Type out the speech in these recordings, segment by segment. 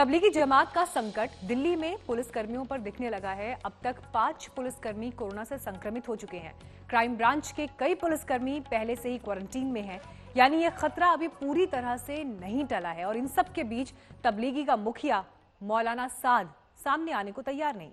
तबलीगी जमात का संकट दिल्ली में पुलिसकर्मियों पर दिखने लगा है। अब तक 5 पुलिसकर्मी कोरोना से संक्रमित हो चुके हैं। क्राइम ब्रांच के कई पुलिसकर्मी पहले से ही क्वारंटीन में हैं, यानी ये खतरा अभी पूरी तरह से नहीं टला है। और इन सब के बीच तबलीगी का मुखिया मौलाना साद सामने आने को तैयार नहीं।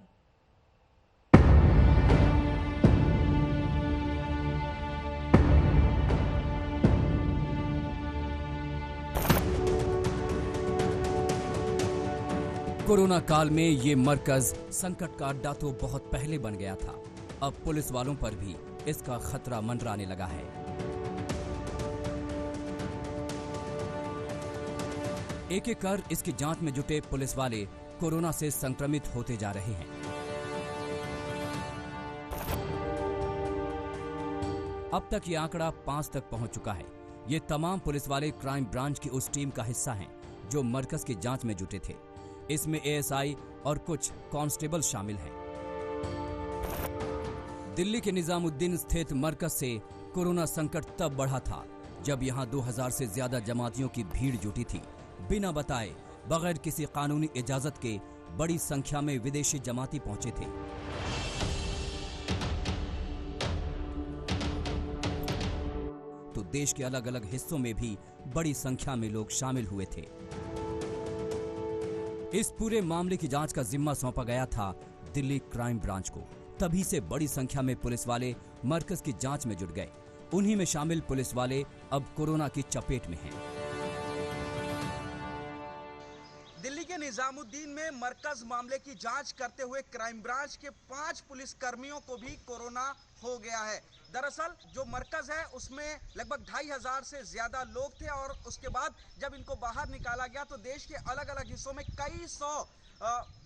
कोरोना काल में ये मरकज संकट का अड्डा तो बहुत पहले बन गया था। अब पुलिस वालों पर भी इसका खतरा मंडराने लगा है। एक एक कर इसकी जांच में जुटे पुलिस वाले कोरोना से संक्रमित होते जा रहे हैं। अब तक ये आंकड़ा 5 तक पहुंच चुका है। ये तमाम पुलिस वाले क्राइम ब्रांच की उस टीम का हिस्सा हैं जो मरकज की जांच में जुटे थे। इसमें एएसआई और कुछ कांस्टेबल शामिल हैं। दिल्ली के निजामुद्दीन स्थित मरकज से कोरोना संकट तब बढ़ा था जब यहां 2000 से ज्यादा जमातियों की भीड़ जुटी थी। बिना बताए, बगैर किसी कानूनी इजाजत के बड़ी संख्या में विदेशी जमाती पहुंचे थे। तो देश के अलग अलग हिस्सों में भी बड़ी संख्या में लोग शामिल हुए थे। इस पूरे मामले की जांच का जिम्मा सौंपा गया था दिल्ली क्राइम ब्रांच को। तभी से बड़ी संख्या में पुलिस वाले मरकज की जांच में जुट गए। उन्हीं में शामिल पुलिस वाले अब कोरोना की चपेट में हैं। दिल्ली के निजामुद्दीन में मरकज मामले की जांच करते हुए क्राइम ब्रांच के 5 पुलिस कर्मियों को भी कोरोना हो गया है। दरअसल जो मरकज है उसमें लगभग 2500 से ज्यादा लोग थे और उसके बाद जब इनको बाहर निकाला गया तो देश के अलग अलग हिस्सों में कई सौ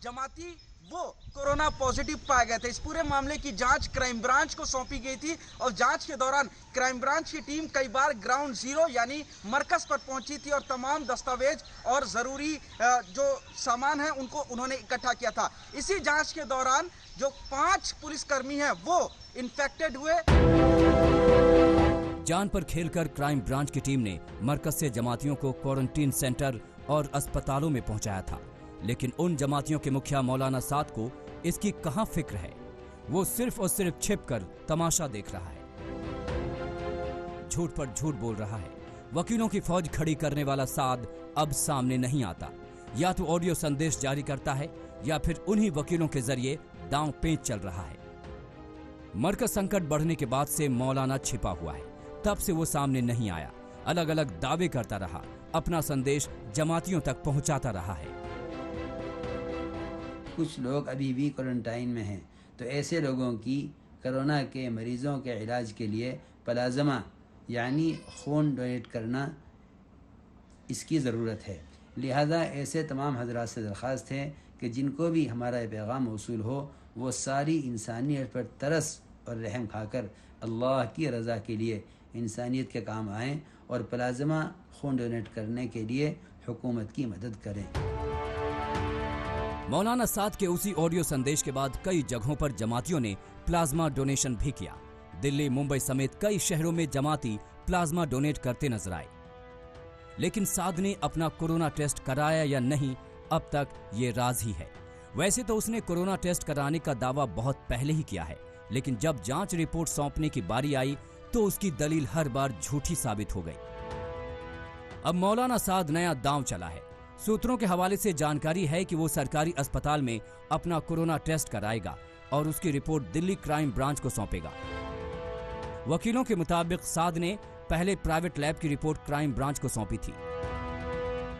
जमाती वो कोरोना पॉजिटिव पाए गए थे। इस पूरे मामले की जांच क्राइम ब्रांच को सौंपी गई थी और जांच के दौरान क्राइम ब्रांच की टीम कई बार ग्राउंड जीरो यानी मरकज पर पहुंची थी और तमाम दस्तावेज और जरूरी जो सामान है उनको उन्होंने इकट्ठा किया था। इसी जांच के दौरान जो 5 पुलिसकर्मी हैं वो इन्फेक्टेड हुए। जान पर खेलकर क्राइम ब्रांच की टीम ने मरकज से जमातियों को क्वारंटीन सेंटर और अस्पतालों में पहुंचाया था। लेकिन उन जमातियों के मुखिया मौलाना साद को इसकी कहां फिक्र है। वो सिर्फ और सिर्फ छिपकर तमाशा देख रहा है, झूठ पर झूठ बोल रहा है। वकीलों की फौज खड़ी करने वाला साद अब सामने नहीं आता। या तो ऑडियो संदेश जारी करता है या फिर उन्हीं वकीलों के जरिए दांव पेंच चल रहा है। मरकज संकट बढ़ने के बाद से मौलाना छिपा हुआ है। तब से वो सामने नहीं आया। अलग अलग दावे करता रहा, अपना संदेश जमातियों तक पहुंचाता रहा है। कुछ लोग अभी भी क्वारंटाइन में हैं, तो ऐसे लोगों की कोरोना के मरीजों के इलाज के लिए प्लाज्मा यानी खून डोनेट करना इसकी ज़रूरत है। लिहाजा ऐसे तमाम हजरात से दरख्वास्त है कि जिनको भी हमारा पैगाम मौसूल हो वो सारी इंसानियत पर तरस और रहम खाकर अल्लाह की रज़ा के लिए इंसानियत के काम आएँ और प्लाज्मा खून डोनेट करने के लिए हुकूमत की मदद करें। मौलाना साद के उसी ऑडियो संदेश के बाद कई जगहों पर जमातियों ने प्लाज्मा डोनेशन भी किया। दिल्ली, मुंबई समेत कई शहरों में जमाती प्लाज्मा डोनेट करते नजर आए। लेकिन साद ने अपना कोरोना टेस्ट कराया या नहीं, अब तक ये राज ही है। वैसे तो उसने कोरोना टेस्ट कराने का दावा बहुत पहले ही किया है, लेकिन जब जांच रिपोर्ट सौंपने की बारी आई तो उसकी दलील हर बार झूठी साबित हो गई। अब मौलाना साद नया दांव चला है। सूत्रों के हवाले से जानकारी है कि वो सरकारी अस्पताल में अपना कोरोना टेस्ट कराएगा और उसकी रिपोर्ट दिल्ली क्राइम ब्रांच को सौंपेगा। वकीलों के मुताबिक साद ने पहले प्राइवेट लैब की रिपोर्ट क्राइम ब्रांच को सौंपी थी।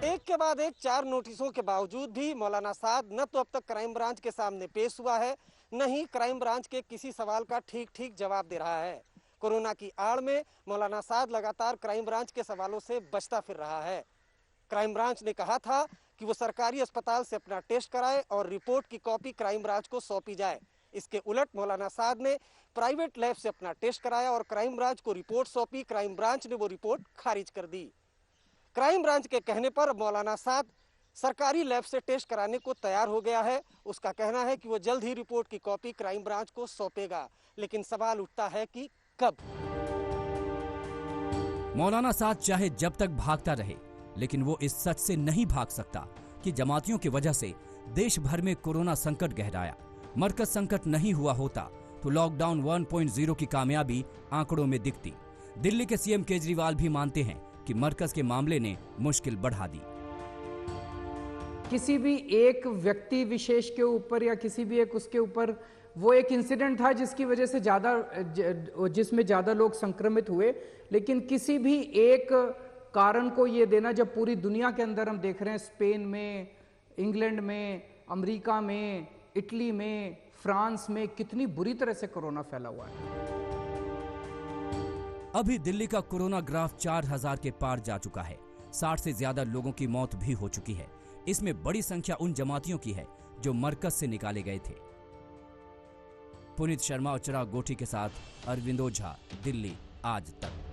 एक के बाद एक 4 नोटिसों के बावजूद भी मौलाना साद न तो अब तक क्राइम ब्रांच के सामने पेश हुआ है, न ही क्राइम ब्रांच के किसी सवाल का ठीक जवाब दे रहा है। कोरोना की आड़ में मौलाना साद लगातार क्राइम ब्रांच के सवालों से बचता फिर रहा है। क्राइम ब्रांच ने कहा था कि वो सरकारी अस्पताल से अपना टेस्ट कराए और रिपोर्ट की कॉपी क्राइम ब्रांच को सौंपी जाए। इसके उलट मौलाना साद ने प्राइवेट लैब से अपना टेस्ट कराया और क्राइम ब्रांच को रिपोर्ट सौंपी। क्राइम ब्रांच ने वो रिपोर्ट खारिज कर दी। क्राइम ब्रांच के कहने पर मौलाना साद सरकारी लैब से टेस्ट कराने को तैयार हो गया है। उसका कहना है कि वो जल्द ही रिपोर्ट की कॉपी क्राइम ब्रांच को सौंपेगा। लेकिन सवाल उठता है कि कब? मौलाना साद चाहे जब तक भागता रहे, लेकिन वो इस सच से नहीं भाग सकता। कि जमातियों की वजह से देश भर में कोरोना संकट गहराया। मरकज संकट नहीं हुआ होता तो लॉकडाउन 1.0 की कामयाबी आंकड़ों में दिखती। दिल्ली के सीएम केजरीवाल भी मानते हैं कि मरकज के मामले ने मुश्किल बढ़ा दी। किसी भी एक व्यक्ति विशेष के ऊपर या किसी भी एक उसके ऊपर वो एक इंसिडेंट था जिसकी वजह से जिसमें ज्यादा लोग संक्रमित हुए, लेकिन किसी भी एक कारण को ये देना, जब पूरी दुनिया के अंदर हम देख रहे हैं, स्पेन में, इंग्लैंड में, अमेरिका में, इटली में, फ्रांस में कितनी बुरी तरह से कोरोना फैला हुआ है। अभी दिल्ली का कोरोना ग्राफ 4000 के पार जा चुका है। 60 से ज्यादा लोगों की मौत भी हो चुकी है। इसमें बड़ी संख्या उन जमातियों की है जो मरकज से निकाले गए थे। पुनीत शर्मा और चिराग गोठी के साथ अरविंद ओझा, दिल्ली आज तक।